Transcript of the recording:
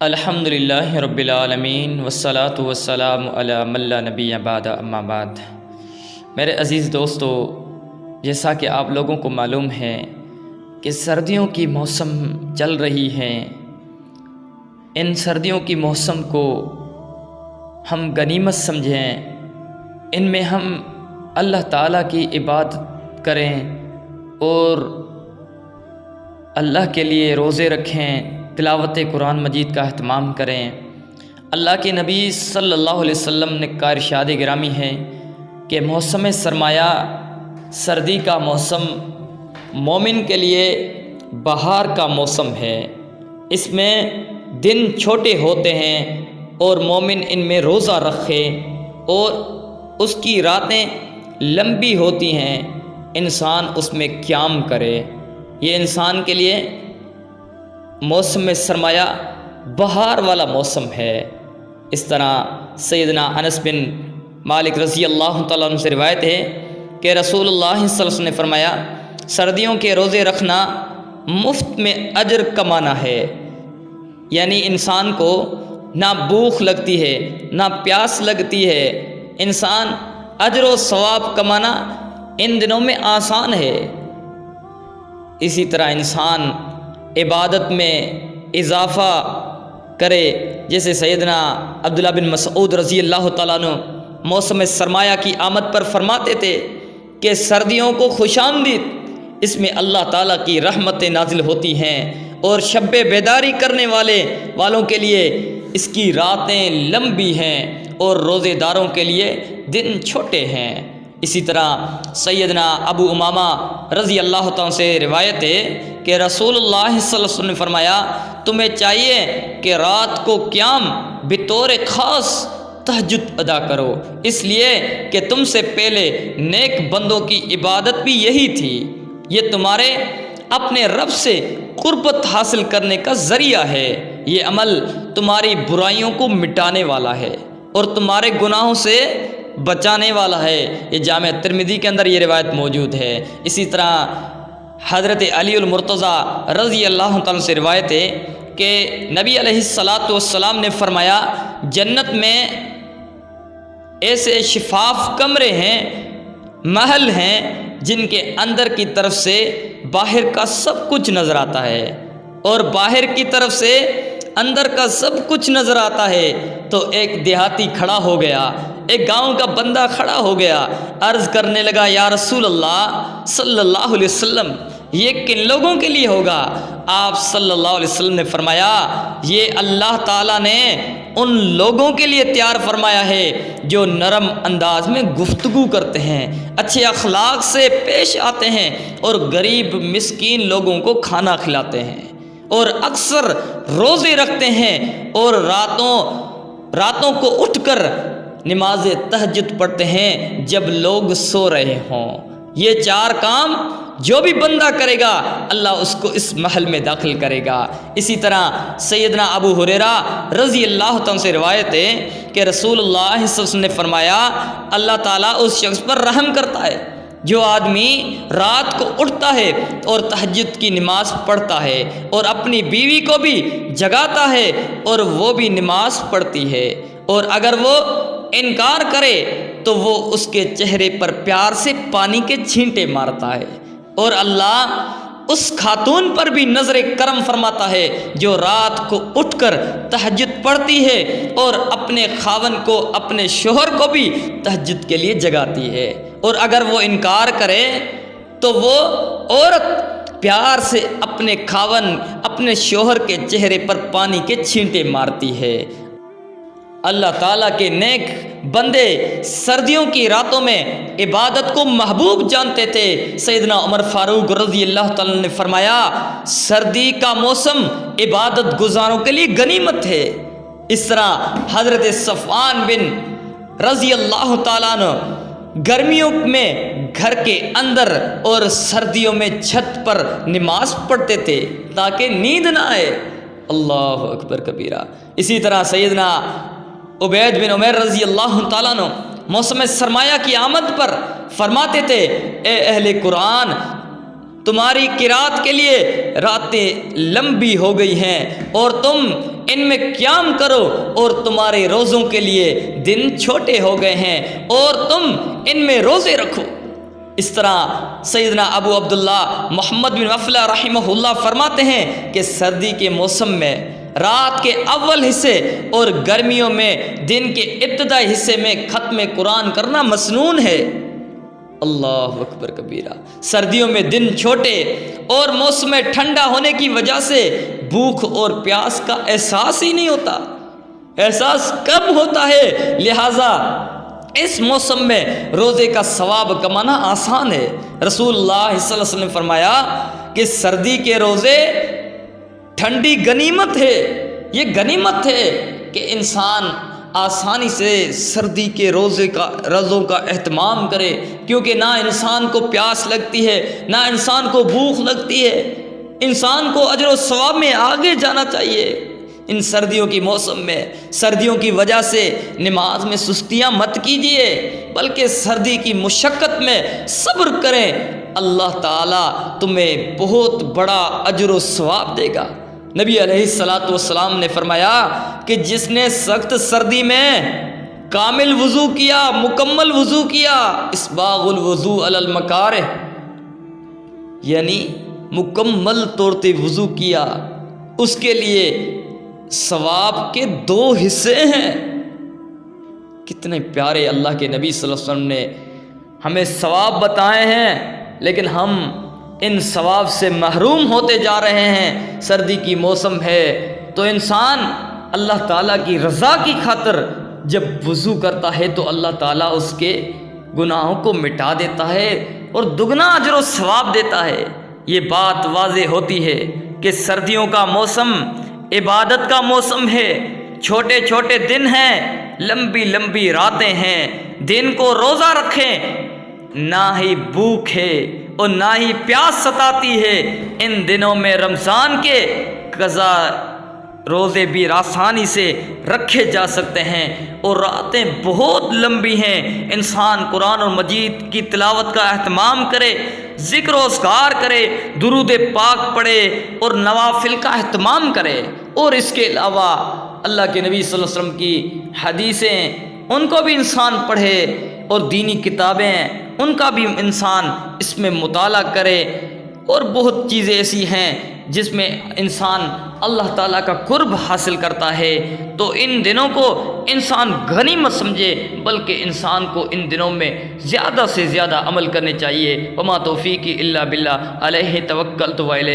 الحمدللہ رب العالمین والصلاة والسلام علی من لا نبی بعد اما بعد۔ میرے عزیز دوستو، جیسا کہ آپ لوگوں کو معلوم ہے کہ سردیوں کی موسم چل رہی ہیں، ان سردیوں کی موسم کو ہم غنیمت سمجھیں، ان میں ہم اللہ تعالیٰ کی عبادت کریں اور اللہ کے لیے روزے رکھیں، تلاوت قرآن مجید کا اہتمام کریں۔ اللہ کے نبی صلی اللہ علیہ وسلم نے کا ارشاد گرامی ہے کہ موسم سرمایہ سردی کا موسم مومن کے لیے بہار کا موسم ہے۔ اس میں دن چھوٹے ہوتے ہیں اور مومن ان میں روزہ رکھے اور اس کی راتیں لمبی ہوتی ہیں، انسان اس میں قیام کرے۔ یہ انسان کے لیے موسم سرمایہ بہار والا موسم ہے۔ اس طرح سیدنا انس بن مالک رضی اللہ تعالیٰ عنہ سے روایت ہے کہ رسول اللہ صلی اللہ علیہ وسلم نے فرمایا، سردیوں کے روزے رکھنا مفت میں اجر کمانا ہے، یعنی انسان کو نہ بھوک لگتی ہے نہ پیاس لگتی ہے، انسان اجر و ثواب کمانا ان دنوں میں آسان ہے۔ اسی طرح انسان عبادت میں اضافہ کرے، جیسے سیدنا عبداللہ بن مسعود رضی اللہ تعالیٰ عنہ موسم سرمایہ کی آمد پر فرماتے تھے کہ سردیوں کو خوش آمدید، اس میں اللہ تعالیٰ کی رحمتیں نازل ہوتی ہیں اور شب بیداری کرنے والوں کے لیے اس کی راتیں لمبی ہیں اور روزے داروں کے لیے دن چھوٹے ہیں۔ اسی طرح سیدنا ابو امامہ رضی اللہ تعالیٰ سے روایت ہے کہ رسول اللہ صلی اللہ علیہ وسلم نے فرمایا، تمہیں چاہیے کہ رات کو قیام بطور خاص تہجد ادا کرو، اس لیے کہ تم سے پہلے نیک بندوں کی عبادت بھی یہی تھی۔ یہ تمہارے اپنے رب سے قربت حاصل کرنے کا ذریعہ ہے، یہ عمل تمہاری برائیوں کو مٹانے والا ہے اور تمہارے گناہوں سے بچانے والا ہے۔ یہ جامع ترمذی کے اندر یہ روایت موجود ہے۔ اسی طرح حضرت علی المرتضیٰ رضی اللہ تعالیٰ سے روایت ہے کہ نبی علیہ الصلاۃ والسلام نے فرمایا، جنت میں ایسے شفاف کمرے ہیں، محل ہیں، جن کے اندر کی طرف سے باہر کا سب کچھ نظر آتا ہے اور باہر کی طرف سے اندر کا سب کچھ نظر آتا ہے۔ تو ایک دیہاتی کھڑا ہو گیا، ایک گاؤں کا بندہ کھڑا ہو گیا، عرض کرنے لگا، یا رسول اللہ صلی اللہ علیہ وسلم، یہ کن لوگوں کے لیے ہوگا؟ آپ صلی اللہ علیہ وسلم نے فرمایا، یہ اللہ تعالیٰ نے ان لوگوں کے لیے تیار فرمایا ہے جو نرم انداز میں گفتگو کرتے ہیں، اچھے اخلاق سے پیش آتے ہیں اور غریب مسکین لوگوں کو کھانا کھلاتے ہیں اور اکثر روزے رکھتے ہیں اور راتوں کو اٹھ کر نماز تہجد پڑھتے ہیں جب لوگ سو رہے ہوں۔ یہ چار کام جو بھی بندہ کرے گا، اللہ اس کو اس محل میں داخل کرے گا۔ اسی طرح سیدنا ابو ہریرہ رضی اللہ تعالیٰ سے روایت ہے کہ رسول اللہ صلی اللہ علیہ وسلم نے فرمایا، اللہ تعالیٰ اس شخص پر رحم کرتا ہے جو آدمی رات کو اٹھتا ہے اور تہجد کی نماز پڑھتا ہے اور اپنی بیوی کو بھی جگاتا ہے اور وہ بھی نماز پڑھتی ہے، اور اگر وہ انکار کرے تو وہ اس کے چہرے پر پیار سے پانی کے چھینٹے مارتا ہے، اور اللہ اس خاتون پر بھی نظر کرم فرماتا ہے جو رات کو اٹھ کر تہجد پڑھتی ہے اور اپنے خاوند کو، اپنے شوہر کو بھی تہجد کے لیے جگاتی ہے، اور اگر وہ انکار کرے تو وہ عورت پیار سے اپنے خاوند، اپنے شوہر کے چہرے پر پانی کے چھینٹے مارتی ہے۔ اللہ تعالیٰ کے نیک بندے سردیوں کی راتوں میں عبادت کو محبوب جانتے تھے۔ سیدنا عمر فاروق رضی اللہ تعالیٰ نے فرمایا، سردی کا موسم عبادت گزاروں کے لیے غنیمت ہے۔ اس طرح حضرت صفوان بن رضی اللہ تعالیٰ عنہ گرمیوں میں گھر کے اندر اور سردیوں میں چھت پر نماز پڑھتے تھے تاکہ نیند نہ آئے۔ اللہ اکبر کبیرہ۔ اسی طرح سیدنا عبید بن عمیر رضی اللہ تعالیٰ عنہ موسم سرمایہ کی آمد پر فرماتے تھے، اے اہل قرآن، تمہاری قرات کے لیے راتیں لمبی ہو گئی ہیں اور تم ان میں قیام کرو اور تمہارے روزوں کے لیے دن چھوٹے ہو گئے ہیں اور تم ان میں روزے رکھو۔ اس طرح سیدنا ابو عبداللہ محمد بن غفلہ رحمہ اللہ فرماتے ہیں کہ سردی کے موسم میں رات کے اول حصے اور گرمیوں میں دن کے ابتدائی حصے میں ختم قرآن کرنا مسنون ہے۔ اللہ اکبر کبیرہ۔ سردیوں میں دن چھوٹے اور موسم ٹھنڈا ہونے کی وجہ سے بھوک اور پیاس کا احساس ہی نہیں ہوتا، احساس کم ہوتا ہے، لہذا اس موسم میں روزے کا ثواب کمانا آسان ہے۔ رسول اللہ صلی اللہ علیہ وسلم نے فرمایا کہ سردی کے روزے ٹھنڈی غنیمت ہے، یہ غنیمت ہے کہ انسان آسانی سے سردی کے روزوں کا اہتمام کرے، کیونکہ نہ انسان کو پیاس لگتی ہے نہ انسان کو بھوک لگتی ہے۔ انسان کو اجر و ثواب میں آگے جانا چاہیے۔ ان سردیوں کی موسم میں سردیوں کی وجہ سے نماز میں سستیاں مت کیجیے، بلکہ سردی کی مشقت میں صبر کریں، اللہ تعالیٰ تمہیں بہت بڑا اجر و ثواب دے گا۔ نبی علیہ الصلاۃ والسلام نے فرمایا کہ جس نے سخت سردی میں کامل وضو کیا، مکمل وضو کیا، اسباغ الوضوء علی المکارہ، یعنی مکمل طور پہ وضو کیا، اس کے لیے ثواب کے 2 حصے ہیں۔ کتنے پیارے اللہ کے نبی صلی اللہ علیہ وسلم نے ہمیں ثواب بتائے ہیں، لیکن ہم ان ثواب سے محروم ہوتے جا رہے ہیں۔ سردی کی موسم ہے تو انسان اللہ تعالیٰ کی رضا کی خاطر جب وضو کرتا ہے تو اللہ تعالیٰ اس کے گناہوں کو مٹا دیتا ہے اور دگنا اجر و ثواب دیتا ہے۔ یہ بات واضح ہوتی ہے کہ سردیوں کا موسم عبادت کا موسم ہے، چھوٹے چھوٹے دن ہیں، لمبی لمبی راتیں ہیں۔ دن کو روزہ رکھیں، نہ ہی بھوک ہے اور نہ ہی پیاس ستاتی ہے۔ ان دنوں میں رمضان کے قضا روزے بھی آسانی سے رکھے جا سکتے ہیں اور راتیں بہت لمبی ہیں۔ انسان قرآن اور مجید کی تلاوت کا اہتمام کرے، ذکر و اذکار کرے، درود پاک پڑھے اور نوافل کا اہتمام کرے، اور اس کے علاوہ اللہ کے نبی صلی اللہ علیہ وسلم کی حدیثیں ان کو بھی انسان پڑھے اور دینی کتابیں ان کا بھی انسان اس میں مطالعہ کرے۔ اور بہت چیزیں ایسی ہیں جس میں انسان اللہ تعالیٰ کا قرب حاصل کرتا ہے، تو ان دنوں کو انسان غنیمت سمجھے، بلکہ انسان کو ان دنوں میں زیادہ سے زیادہ عمل کرنے چاہیے۔ وما توفیقی الا باللہ، علیہ توکلت و الیہ